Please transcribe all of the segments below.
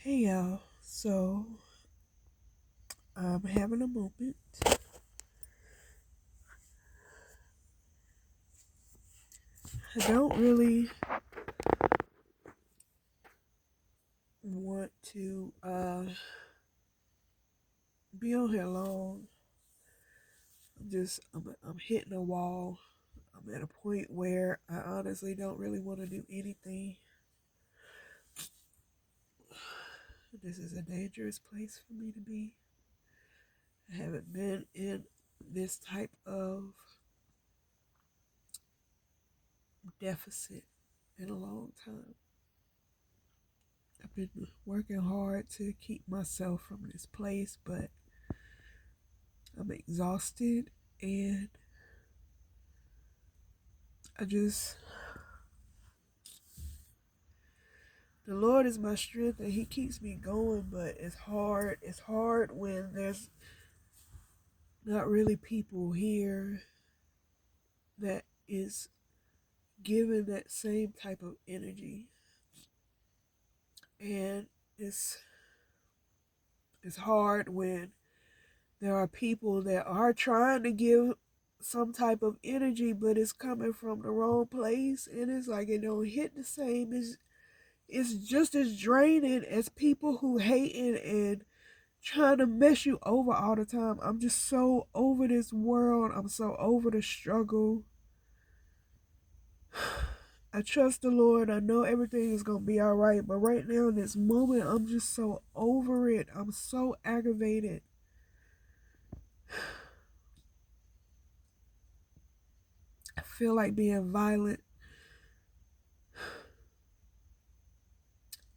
Hey y'all, so I'm having a moment. I don't really want to be on here long. I'm hitting a wall. I'm at a point where I honestly don't really want to do anything. This is a dangerous place for me to be. I haven't been in this type of deficit in a long time. I've been working hard to keep myself from this place, but I'm exhausted and I just, the Lord is my strength and He keeps me going, but it's hard. It's hard when there's not really people here that is giving that same type of energy. And it's hard when there are people that are trying to give some type of energy, but it's coming from the wrong place, and it's like it don't hit the same. It's just as draining as people who hating and trying to mess you over all the time. I'm just so over this world. I'm so over the struggle. I trust the Lord. I know everything is going to be all right. But right now in this moment, I'm just so over it. I'm so aggravated. I feel like being violent.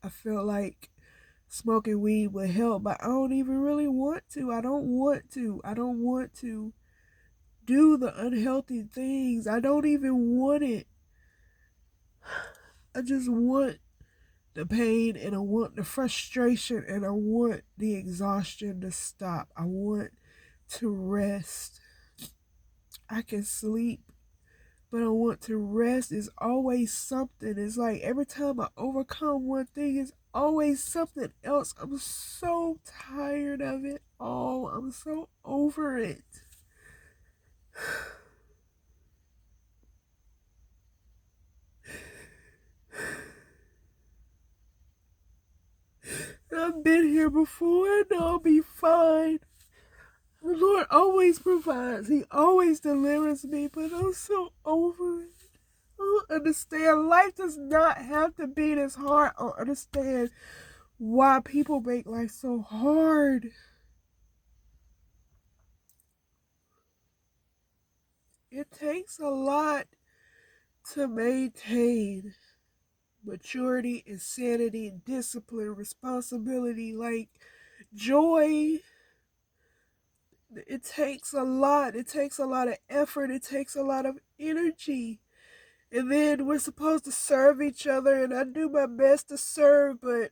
I feel like smoking weed would help, but I don't even really want to. I don't want to. I don't want to do the unhealthy things. I don't even want it. I just want the pain and I want the frustration and I want the exhaustion to stop. I want to rest. I can sleep, but I want to rest. It's always something. It's like every time I overcome one thing, it's always something else. I'm so tired of it all. I'm so over it. I've been here before and I'll be fine. The Lord always provides. He always delivers me, but I'm so over it. I don't understand. Life does not have to be this hard. I don't understand why people make life so hard. It takes a lot to maintain maturity, insanity, discipline, responsibility, like joy. It takes a lot. It takes a lot of effort. It takes a lot of energy. And then we're supposed to serve each other, and I do my best to serve, but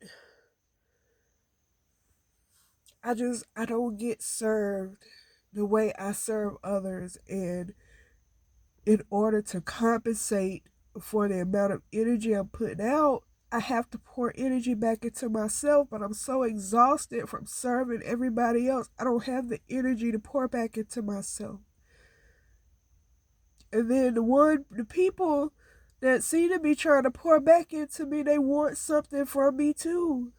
I don't get served the way I serve others. And in order to compensate for the amount of energy I'm putting out, I have to pour energy back into myself, but I'm so exhausted from serving everybody else. I don't have the energy to pour back into myself. And then the people that seem to be trying to pour back into me, they want something from me too.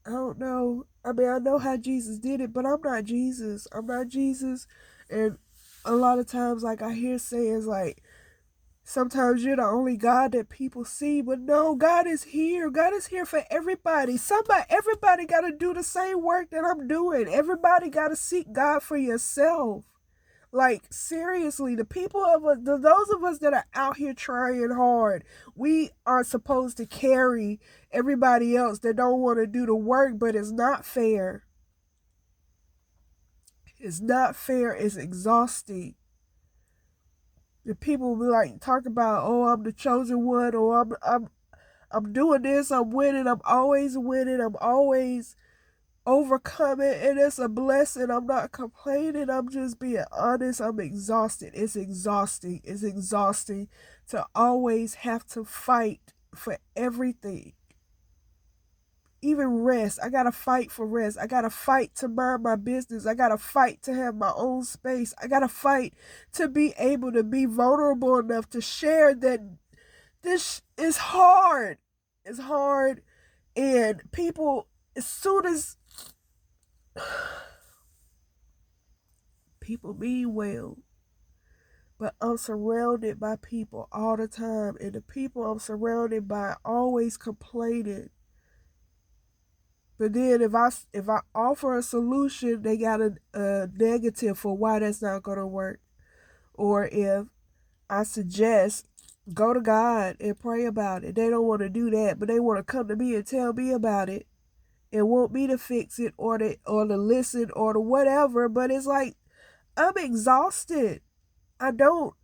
I don't know. I mean, I know how Jesus did it, but I'm not Jesus. I'm not Jesus. And a lot of times, like, I hear sayings like, sometimes you're the only God that people see, but no, God is here. God is here for everybody. Everybody got to do the same work that I'm doing. Everybody got to seek God for yourself. Like, seriously, the people of us, those of us that are out here trying hard, we are supposed to carry everybody else that don't want to do the work, but it's not fair. It's not fair. It's exhausting. The people be like, talk about, oh, I'm the chosen one, or I'm doing this, I'm winning, I'm always winning, I'm always overcoming, and it's a blessing. I'm not complaining. I'm just being honest. I'm exhausted. It's exhausting. It's exhausting to always have to fight for everything. Even rest. I gotta fight for rest. I gotta fight to mind my business. I gotta fight to have my own space. I gotta fight to be able to be vulnerable enough to share that this is hard. It's hard. And people, as soon as people mean well, but I'm surrounded by people all the time. And the people I'm surrounded by always complaining. But then if I offer a solution, they got a negative for why that's not gonna work. Or if I suggest go to God and pray about it, they don't want to do that, but they want to come to me and tell me about it and want me to fix it or to listen or to whatever. But it's like I'm exhausted. I don't.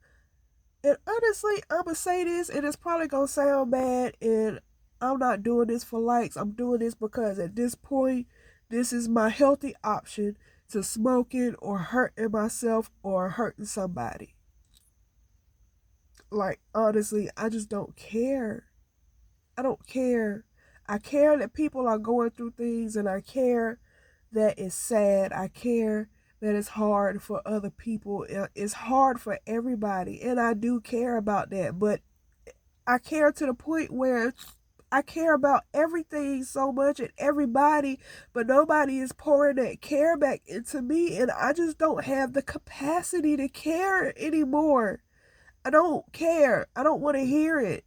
And honestly, I'm gonna say this, and it's probably gonna sound bad, and I'm not doing this for likes. I'm doing this because at this point, this is my healthy option to smoking or hurting myself or hurting somebody. Like, honestly, I just don't care. I don't care. I care that people are going through things, and I care that it's sad. I care that it's hard for other people. It's hard for everybody, and I do care about that. But I care to the point where I care about everything so much and everybody, but nobody is pouring that care back into me, and I just don't have the capacity to care anymore. I don't care. I don't want to hear it.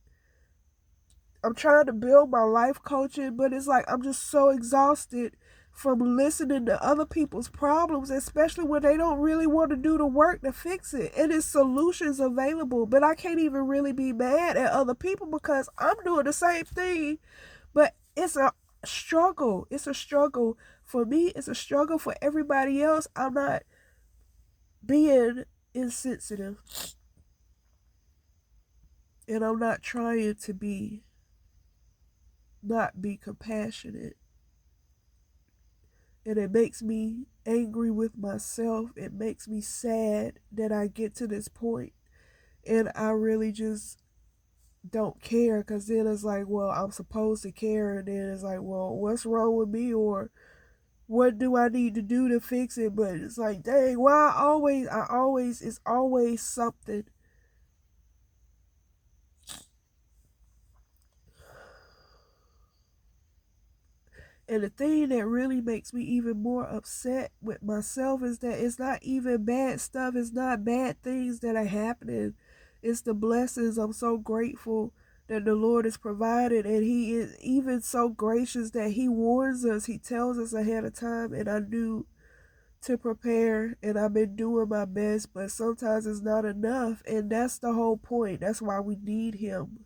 I'm trying to build my life coaching, but it's like I'm just so exhausted from listening to other people's problems, especially when they don't really want to do the work to fix it. And there's solutions available, but I can't even really be mad at other people because I'm doing the same thing. But it's a struggle. It's a struggle for me. It's a struggle for everybody else. I'm not being insensitive, and I'm not trying to not be compassionate. And it makes me angry with myself. It makes me sad that I get to this point. And I really just don't care, because then it's like, well, I'm supposed to care. And then it's like, well, what's wrong with me? Or what do I need to do to fix it? But it's like, dang, well, it's always something. And the thing that really makes me even more upset with myself is that it's not even bad stuff. It's not bad things that are happening. It's the blessings. I'm so grateful that the Lord is provided, and He is even so gracious that He warns us. He tells us ahead of time, and I knew to prepare, and I've been doing my best, but sometimes it's not enough, and that's the whole point. That's why we need Him.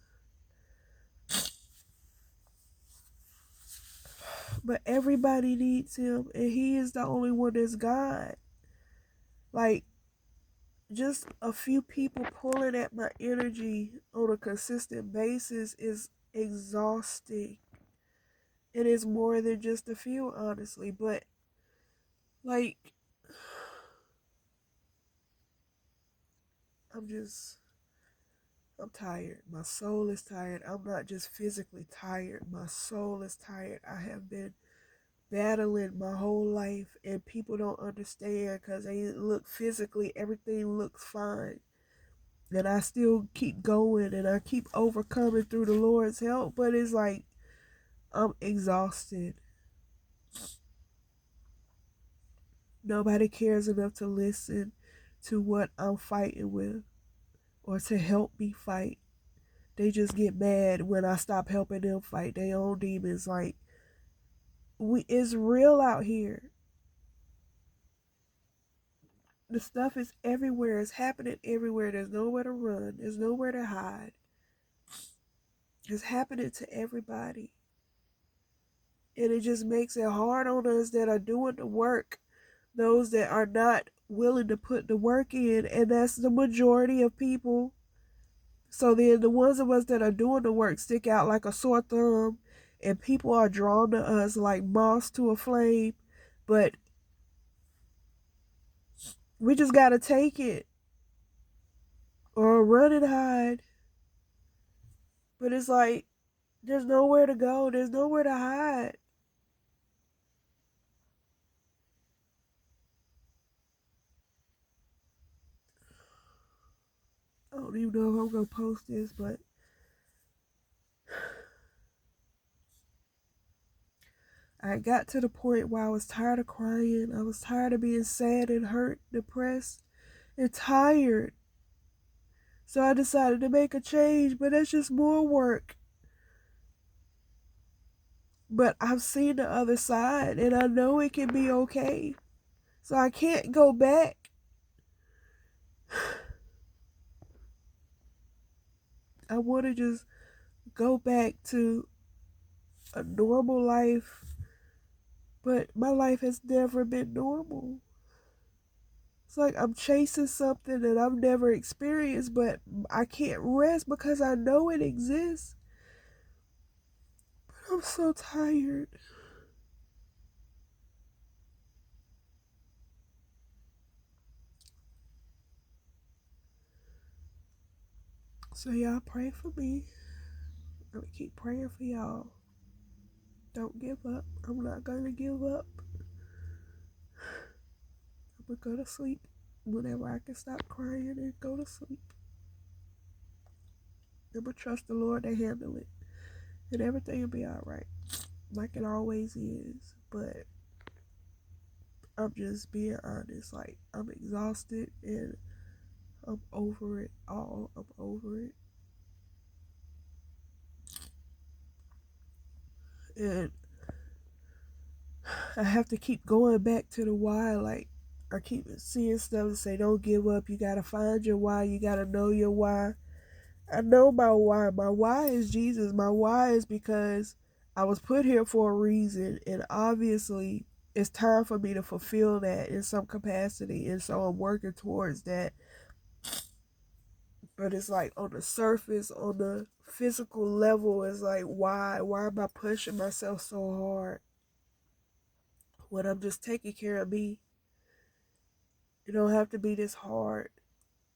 But everybody needs Him, and He is the only one that's God. Like, just a few people pulling at my energy on a consistent basis is exhausting. It is more than just a few, honestly. But, like, I'm tired. My soul is tired. I'm not just physically tired. My soul is tired. I have been battling my whole life, and people don't understand because they look physically, everything looks fine. And I still keep going, and I keep overcoming through the Lord's help, but it's like I'm exhausted. Nobody cares enough to listen to what I'm fighting with or to help me fight. They just get mad when I stop helping them fight their own demons. Like, it's real out here. The stuff is everywhere. It's happening everywhere. There's nowhere to run. There's nowhere to hide. It's happening to everybody. And it just makes it hard on us that are doing the work. Those that are not willing to put the work in. And that's the majority of people. So then the ones of us that are doing the work stick out like a sore thumb. And people are drawn to us like moths to a flame. But we just got to take it or run and hide. But it's like, there's nowhere to go. There's nowhere to hide. I don't even know if I'm going to post this, but I got to the point where I was tired of crying. I was tired of being sad and hurt, depressed, and tired. So I decided to make a change, but that's just more work. But I've seen the other side, and I know it can be okay. So I can't go back. I want to just go back to a normal life, but my life has never been normal. It's like I'm chasing something that I've never experienced, but I can't rest because I know it exists. But I'm so tired. So y'all pray for me. I'm gonna keep praying for y'all. Don't give up. I'm not gonna give up. I'm gonna go to sleep whenever I can stop crying and go to sleep. I'm gonna trust the Lord to handle it, and everything will be alright, like it always is. But I'm just being honest. Like, I'm exhausted and I'm over it all. I'm over it. And I have to keep going back to the why. Like, I keep seeing stuff and say, don't give up. You gotta find your why. You gotta know your why. I know my why. My why is Jesus. My why is because I was put here for a reason, and obviously it's time for me to fulfill that in some capacity, and so I'm working towards that. But it's like on the surface, on the physical level, it's like, why am I pushing myself so hard when I'm just taking care of me? It don't have to be this hard.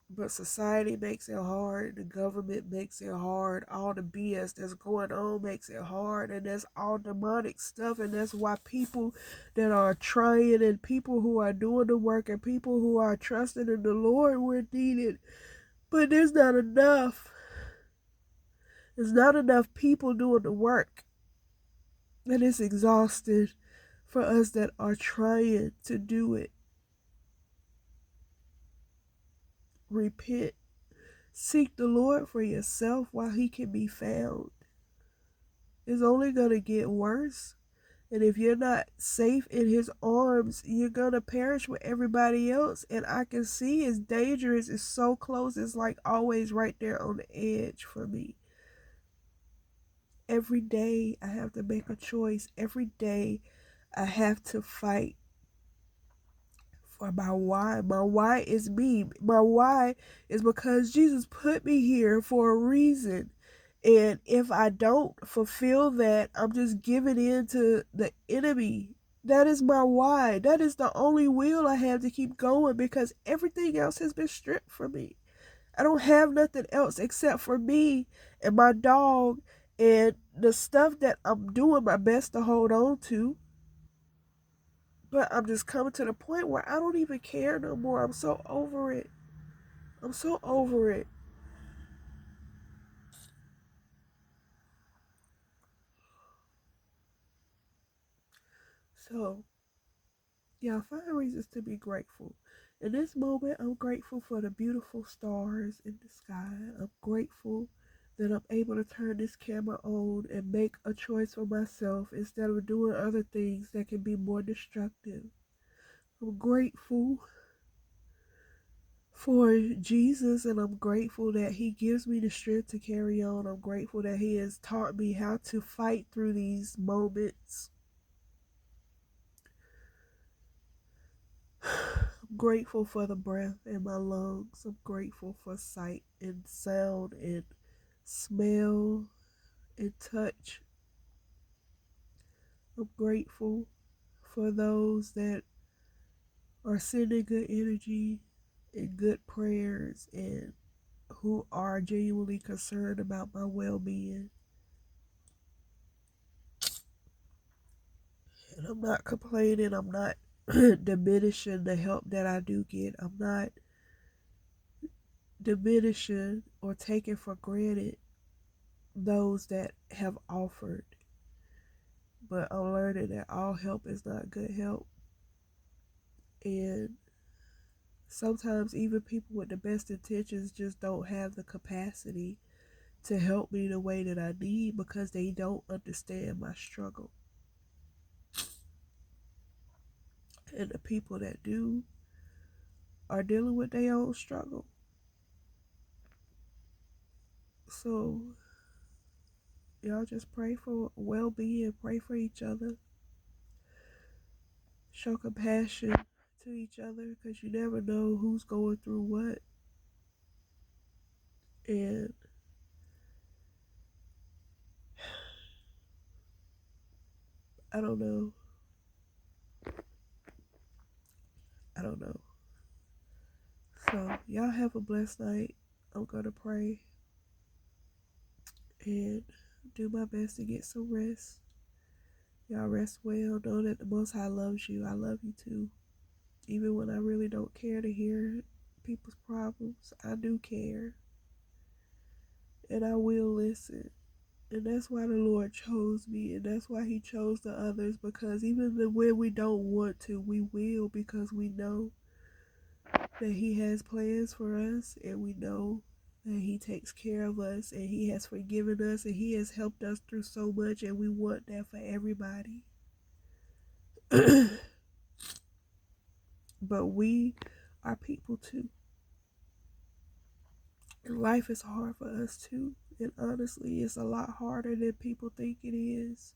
But society makes it hard. The government makes it hard. All the BS that's going on makes it hard. And that's all demonic stuff. And that's why people that are trying and people who are doing the work and people who are trusting in the Lord were needed. But there's not enough. There's not enough people doing the work. And it's exhausting for us that are trying to do it. Repent. Seek the Lord for yourself while he can be found. It's only going to get worse. And if you're not safe in his arms, you're going to perish with everybody else. And I can see it's dangerous. It's so close. It's like always right there on the edge for me. Every day I have to make a choice. Every day I have to fight for my why. My why is me. My why is because Jesus put me here for a reason. And if I don't fulfill that, I'm just giving in to the enemy. That is my why. That is the only will I have to keep going because everything else has been stripped from me. I don't have nothing else except for me and my dog and the stuff that I'm doing my best to hold on to. But I'm just coming to the point where I don't even care no more. I'm so over it. I'm so over it. So, yeah, find reasons to be grateful. In this moment, I'm grateful for the beautiful stars in the sky. I'm grateful that I'm able to turn this camera on and make a choice for myself instead of doing other things that can be more destructive. I'm grateful for Jesus, and I'm grateful that he gives me the strength to carry on. I'm grateful that he has taught me how to fight through these moments. I'm grateful for the breath in my lungs. I'm grateful for sight and sound and smell and touch. I'm grateful for those that are sending good energy and good prayers and who are genuinely concerned about my well-being. And I'm not complaining. I'm not diminishing the help that I do get. I'm not diminishing or taking for granted those that have offered. But I'm learning that all help is not good help. And sometimes even people with the best intentions just don't have the capacity to help me the way that I need because they don't understand my struggle. And the people that do are dealing with their own struggle. So y'all just pray for well-being, pray for each other, show compassion to each other, because you never know who's going through what. And I don't know. So y'all have a blessed night. I'm gonna pray and do my best to get some rest. Y'all rest well. Know that the Most High loves you. I love you too. Even when I really don't care to hear people's problems, I do care. And I will listen. And that's why the Lord chose me. And that's why He chose the others. Because even when we don't want to, we will. Because we know that He has plans for us. And we know that He takes care of us. And He has forgiven us. And He has helped us through so much. And we want that for everybody. But we are people too. And life is hard for us too. And honestly, it's a lot harder than people think it is.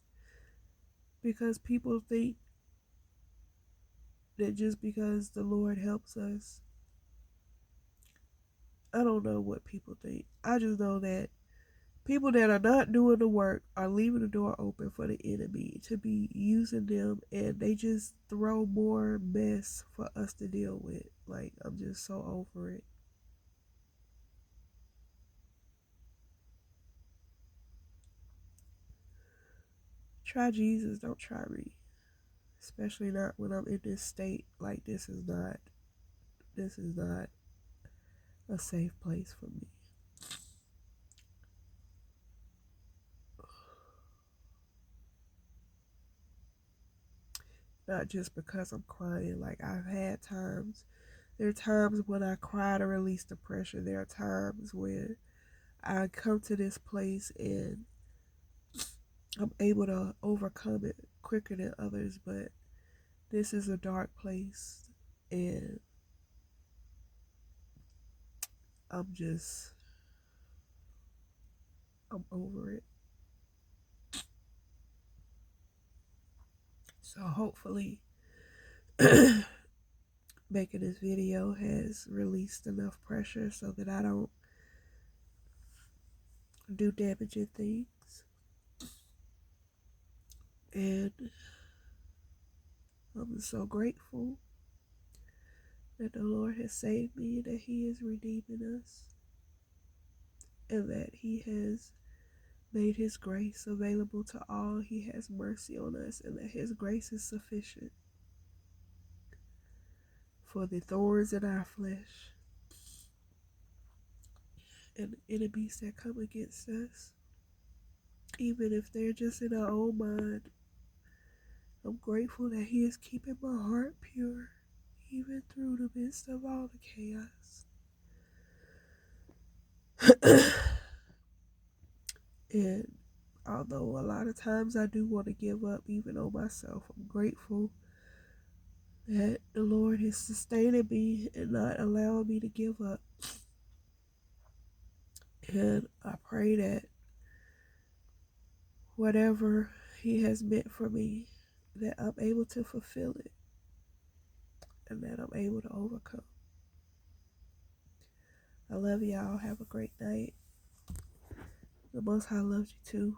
Because people think that just because the Lord helps us, I don't know what people think. I just know that people that are not doing the work are leaving the door open for the enemy to be using them, and they just throw more mess for us to deal with. Like, I'm just so over it. Try Jesus, don't try me. Especially not when I'm in this state. Like, this is not a safe place for me. Not just because I'm crying. Like, I've had times. There are times when I cry to release the pressure. There are times when I come to this place and I'm able to overcome it quicker than others. But this is a dark place. And I'm over it. So hopefully making this video has released enough pressure so that I don't do damaging things. And I'm so grateful that the Lord has saved me, that He is redeeming us, and that He has made His grace available to all. He has mercy on us, and that His grace is sufficient for the thorns in our flesh and the enemies that come against us, even if they're just in our own mind. I'm grateful that He is keeping my heart pure, even through the midst of all the chaos. And although a lot of times I do want to give up even on myself, I'm grateful that the Lord is sustaining me and not allowing me to give up. And I pray that whatever He has meant for me, that I'm able to fulfill it and that I'm able to overcome. I love y'all. Have a great night. The Most High loves you too.